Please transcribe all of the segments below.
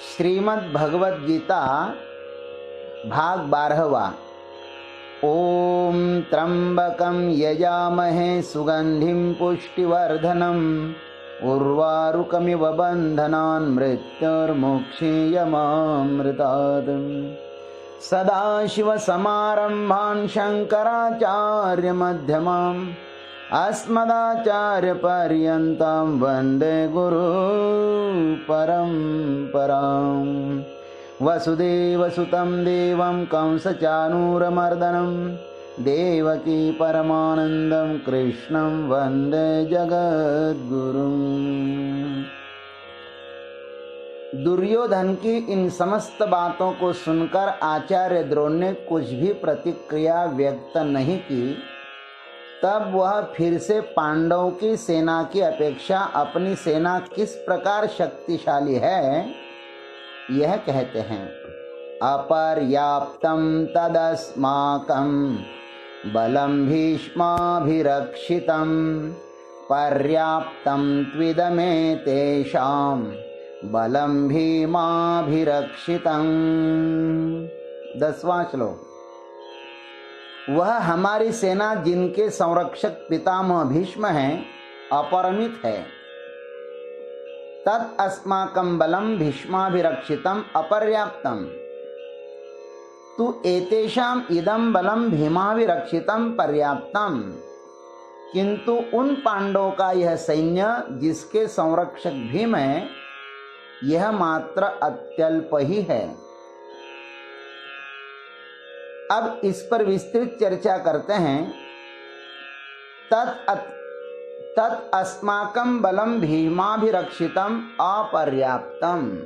श्रीमद् भगवद गीता भाग 12वां। ओम त्र्यंबकं यजामहे सुगंधिं पुष्टिवर्धनम् उर्वारुकमिव बन्धनान् मृत्युर्मुक्षीयमामृतात्। सदाशिवसमारम्भान् शङ्कराचार्यमध्यमाम् अस्मदाचार्यपर्यन्तां वन्दे गुरुपरम्पराम्। वसुदेवसुतं देवं कंसचाणूरमर्दनं देवकी परमानन्दं कृष्णं वन्दे जगद्गुरुम्। दुर्योधन की इन समस्त बातों को सुनकर आचार्य द्रोण ने कुछ भी प्रतिक्रिया व्यक्त नहीं की। तब वह फिर से पांडवों की सेना की अपेक्षा अपनी सेना किस प्रकार शक्तिशाली है यह कहते हैं। अपर्याप्तं तदस्माकं बलं भीष्माभिरक्षितं पर्याप्तं त्विदमेतेषां बलं भीमाभिरक्षितं। 10वां श्लोक। वह हमारी सेना जिनके संरक्षक पितामह भीष्म हैं अपरिमित है। तत् अस्माकं बलं भीष्माभिरक्षितम् अपर्याप्तम् तु एतेषाम् इदं बलं भीमाभिरक्षितम् पर्याप्तम्। किंतु उन पांडवों का यह सैन्य जिसके संरक्षक भीम है यह मात्र अत्यल्प ही है। अब इस पर विस्तृत चर्चा करते हैं। तत् अस्माकं बलं भीमाभिरक्षितम् अपर्याप्तम्।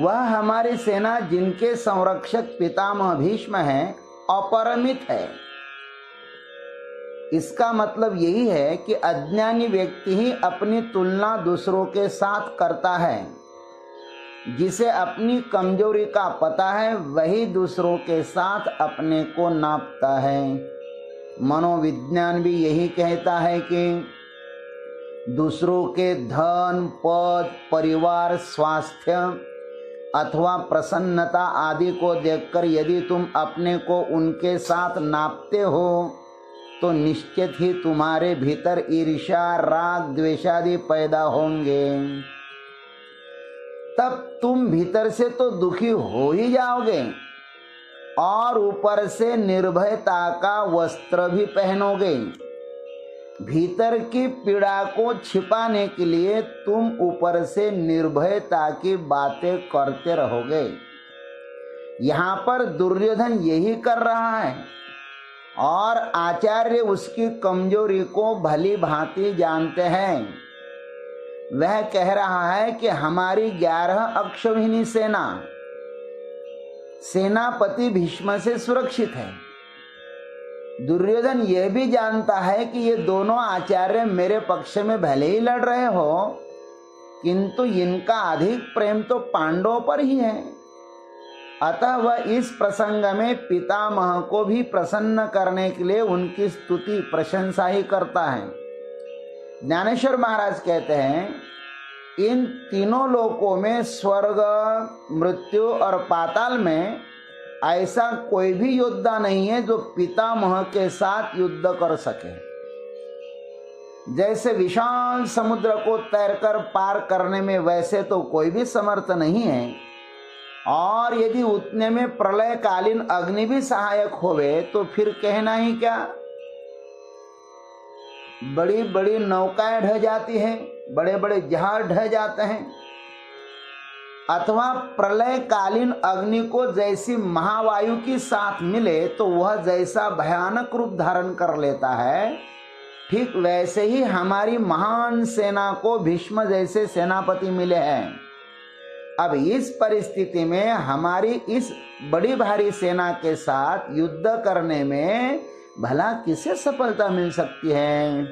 वह हमारी सेना जिनके संरक्षक पितामह भीष्म है अपरिमित है। इसका मतलब यही है कि अज्ञानी व्यक्ति ही अपनी तुलना दूसरों के साथ करता है। जिसे अपनी कमजोरी का पता है वही दूसरों के साथ अपने को नापता है। मनोविज्ञान भी यही कहता है कि दूसरों के धन, पद, परिवार, स्वास्थ्य अथवा प्रसन्नता आदि को देखकर यदि तुम अपने को उनके साथ नापते हो तो निश्चित ही तुम्हारे भीतर ईर्ष्या, राग, द्वेषादि पैदा होंगे। तब तुम भीतर से तो दुखी हो ही जाओगे और ऊपर से निर्भयता का वस्त्र भी पहनोगे। भीतर की पीड़ा को छिपाने के लिए तुम ऊपर से निर्भयता की बातें करते रहोगे। यहाँ पर दुर्योधन यही कर रहा है और आचार्य उसकी कमजोरी को भली भांति जानते हैं। वह कह रहा है कि हमारी 11 अक्षौहिणी सेना सेनापति भीष्म से सुरक्षित है। दुर्योधन यह भी जानता है कि ये दोनों आचार्य मेरे पक्ष में भले ही लड़ रहे हो किंतु इनका अधिक प्रेम तो पांडवों पर ही है। अतः वह इस प्रसंग में पितामह को भी प्रसन्न करने के लिए उनकी स्तुति प्रशंसा ही करता है। ज्ञानेश्वर महाराज कहते हैं इन तीनों लोकों में स्वर्ग, मृत्यु और पाताल में ऐसा कोई भी योद्धा नहीं है जो पितामह के साथ युद्ध कर सके। जैसे विशाल समुद्र को तैरकर पार करने में वैसे तो कोई भी समर्थ नहीं है और यदि उतने में प्रलयकालीन अग्नि भी सहायक होवे तो फिर कहना ही क्या। बड़ी बड़ी नौकाएं ढह जाती हैं, बड़े बड़े जहाज ढह जाते हैं। अथवा प्रलयकालीन अग्नि को जैसी महावायु की साथ मिले तो वह जैसा भयानक रूप धारण कर लेता है, ठीक वैसे ही हमारी महान सेना को भीष्म जैसे सेनापति मिले हैं। अब इस परिस्थिति में हमारी इस बड़ी भारी सेना के साथ युद्ध करने में भला किसे सफलता मिल सकती है।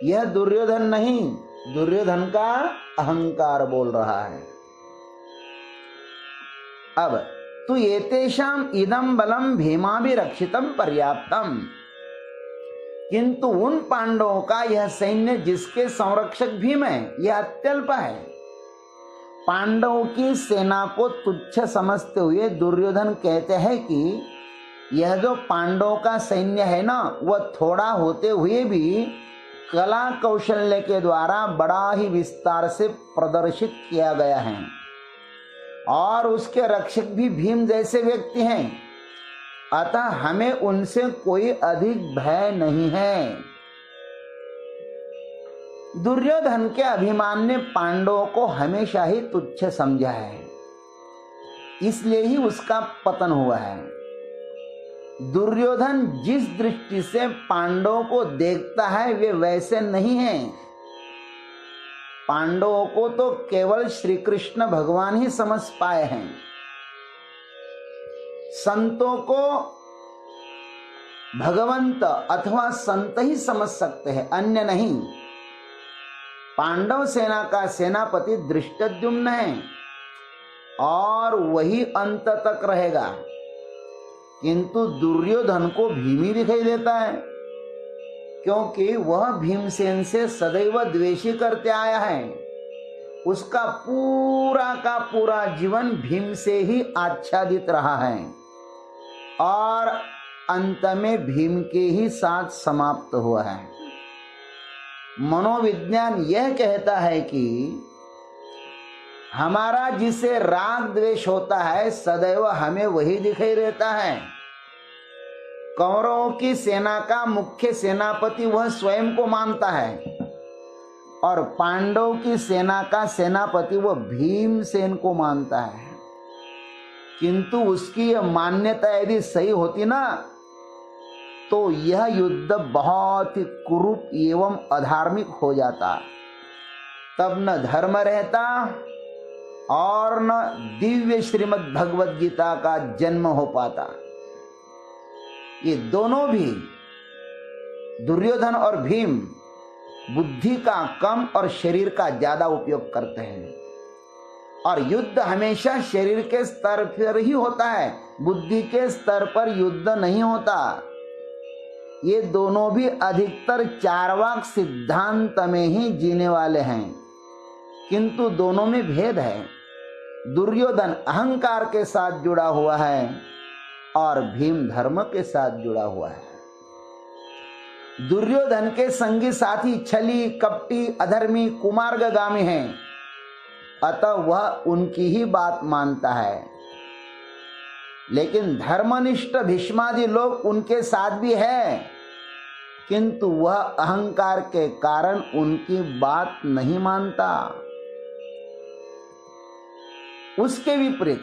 यह दुर्योधन नहीं, दुर्योधन का अहंकार बोल रहा है। अब तु एतेषाम् इदं बलं भीमाभिरक्षितं पर्याप्तम्। किंतु उन पांडवों का यह सैन्य जिसके संरक्षक भीम है यह अत्यल्प है। पांडवों की सेना को तुच्छ समझते हुए दुर्योधन कहते हैं कि यह जो पांडवों का सैन्य है ना, वह थोड़ा होते हुए भी कला कौशल्य के द्वारा बड़ा ही विस्तार से प्रदर्शित किया गया है, और उसके रक्षक भी भीम जैसे व्यक्ति हैं, अतः हमें उनसे कोई अधिक भय नहीं है। दुर्योधन के अभिमान ने पांडवों को हमेशा ही तुच्छ समझा है, इसलिए ही उसका पतन हुआ है। दुर्योधन जिस दृष्टि से पांडवों को देखता है वे वैसे नहीं हैं। पांडवों को तो केवल श्री कृष्ण भगवान ही समझ पाए हैं। संतों को भगवंत अथवा संत ही समझ सकते हैं, अन्य नहीं। पांडव सेना का सेनापति धृष्टद्युम्न है और वही अंत तक रहेगा, किंतु दुर्योधन को भीम ही दिखाई देता है, क्योंकि वह भीमसेन से सदैव द्वेषी करते आया है। उसका पूरा का पूरा जीवन भीम से ही आच्छादित रहा है और अंत में भीम के ही साथ समाप्त हुआ है। मनोविज्ञान यह कहता है कि हमारा जिसे राग द्वेष होता है सदैव हमें वही दिखाई देता है। कौरवों की सेना का मुख्य सेनापति वह स्वयं को मानता है और पांडव की सेना का सेनापति वह भीमसेन को मानता है, किंतु उसकी यह मान्यता यदि सही होती ना तो यह युद्ध बहुत ही कुरूप एवं अधार्मिक हो जाता। तब न धर्म रहता और न दिव्य श्रीमद् भगवद गीता का जन्म हो पाता। ये दोनों भी, दुर्योधन और भीम, बुद्धि का कम और शरीर का ज्यादा उपयोग करते हैं, और युद्ध हमेशा शरीर के स्तर पर ही होता है, बुद्धि के स्तर पर युद्ध नहीं होता। ये दोनों भी अधिकतर चार्वाक सिद्धांत में ही जीने वाले हैं, किंतु दोनों में भेद है। दुर्योधन अहंकार के साथ जुड़ा हुआ है और भीम धर्म के साथ जुड़ा हुआ है। दुर्योधन के संगी साथी छली, कपटी, अधर्मी, कुमार्गगामी हैं, अतः वह उनकी ही बात मानता है। लेकिन धर्मनिष्ठ भीष्मादि लोग उनके साथ भी है, किंतु वह अहंकार के कारण उनकी बात नहीं मानता। उसके विपरीत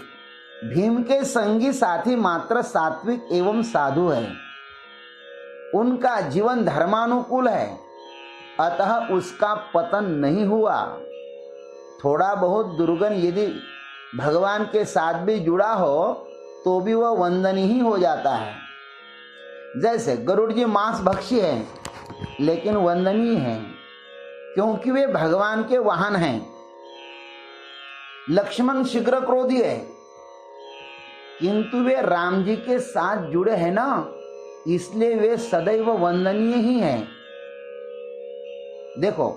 भीम के संगी साथी मात्र सात्विक एवं साधु है, उनका जीवन धर्मानुकूल है, अतः उसका पतन नहीं हुआ। थोड़ा बहुत दुर्गुण यदि भगवान के साथ भी जुड़ा हो तो भी वह वंदनीय ही हो जाता है। जैसे गरुड़ जी मांस भक्षी है लेकिन वंदनीय है, क्योंकि वे भगवान के वाहन हैं। लक्ष्मण शीघ्र क्रोधी है, किंतु वे राम जी के साथ जुड़े हैं ना, इसलिए वे सदैव वंदनीय ही हैं। देखो,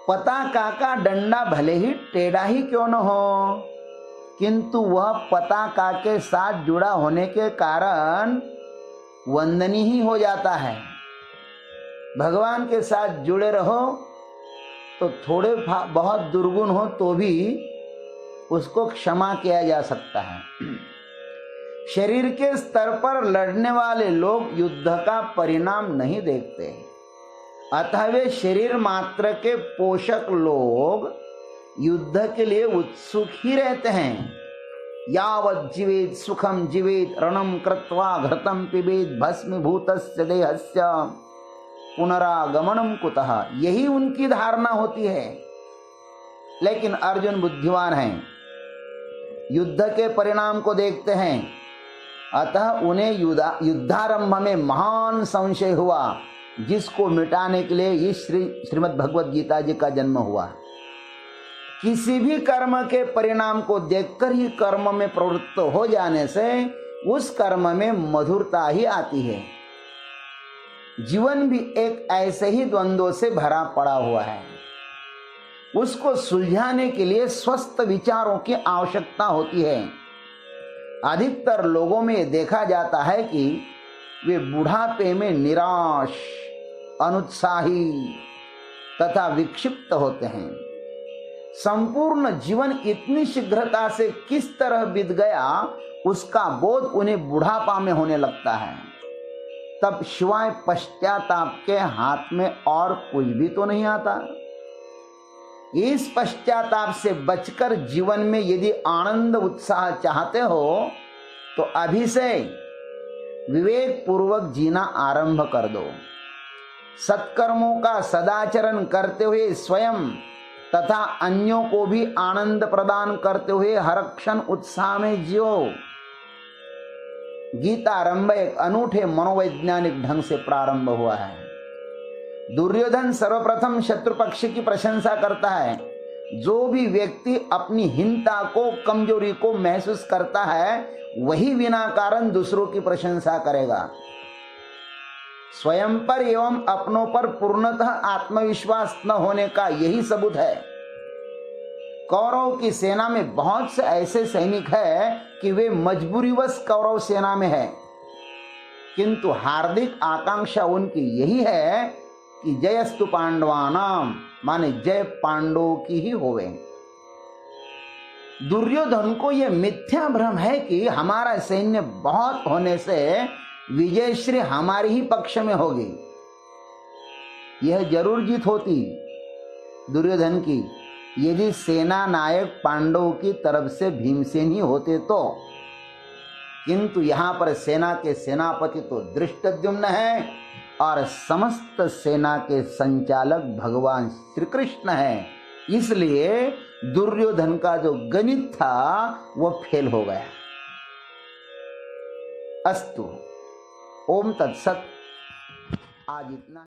पताका का डंडा भले ही टेढ़ा ही क्यों न हो, किंतु वह पताका के साथ जुड़ा होने के कारण वंदनीय ही हो जाता है। भगवान के साथ जुड़े रहो तो थोड़े बहुत दुर्गुण हो तो भी उसको क्षमा किया जा सकता है। शरीर के स्तर पर लड़ने वाले लोग युद्ध का परिणाम नहीं देखते, अतः वे शरीर मात्र के पोषक लोग युद्ध के लिए उत्सुक ही रहते हैं। यावत् जीवेत सुखम जीवेत रणम कृत्वा घृतम पिबेत भस्मीभूतस्य देहस्य पुनरागमनम कुतः, यही उनकी धारणा होती है। लेकिन अर्जुन बुद्धिमान हैं, युद्ध के परिणाम को देखते हैं, अतः उन्हें युद्धारंभ में महान संशय हुआ, जिसको मिटाने के लिए इस श्रीमद् भगवद गीता जी का जन्म हुआ। किसी भी कर्म के परिणाम को देखकर ही कर्म में प्रवृत्त हो जाने से उस कर्म में मधुरता ही आती है। जीवन भी एक ऐसे ही द्वंद्व से भरा पड़ा हुआ है। उसको सुलझाने के लिए स्वस्थ विचारों की आवश्यकता होती है। अधिकतर लोगों में देखा जाता है कि वे बुढ़ापे में निराश, अनुत्साही तथा विक्षिप्त होते हैं। संपूर्ण जीवन इतनी शीघ्रता से किस तरह बीत गया, उसका बोध उन्हें बुढ़ापा में होने लगता है। तब शिवाय पश्चाताप के हाथ में और कुछ भी तो नहीं आता। इस पश्चाताप से बचकर जीवन में यदि आनंद उत्साह चाहते हो तो अभी से विवेक पूर्वक जीना आरंभ कर दो। सत्कर्मों का सदाचरण करते हुए स्वयं तथा अन्यों को भी आनंद प्रदान करते हुए हर क्षण उत्साह में जियो। गीता आरंभ एक अनूठे मनोवैज्ञानिक ढंग से प्रारंभ हुआ है। दुर्योधन सर्वप्रथम शत्रु पक्ष की प्रशंसा करता है। जो भी व्यक्ति अपनी हीनता को, कमजोरी को महसूस करता है, वही बिना कारण दूसरों की प्रशंसा करेगा। स्वयं पर एवं अपनों पर पूर्णतः आत्मविश्वास न होने का यही सबूत है। कौरव की सेना में बहुत से ऐसे सैनिक हैं कि वे मजबूरीवश कौरव सेना में हैं, किंतु हार्दिक आकांक्षा उनकी यही है कि जयस्तु पांडवानाम, माने जय पांडवों की ही होवे। दुर्योधन को यह मिथ्या भ्रम है कि हमारा सैन्य बहुत होने से विजयश्री हमारे ही पक्ष में होगी। यह जरूर जीत होती दुर्योधन की यदि सेना नायक पांडवों की तरफ से भीमसेन ही होते तो, किंतु यहां पर सेना के सेनापति तो धृष्टद्युम्न है और समस्त सेना के संचालक भगवान श्री कृष्ण है। इसलिए दुर्योधन का जो गणित था वह फेल हो गया। अस्तु, ओम तत्सत। आज इतना।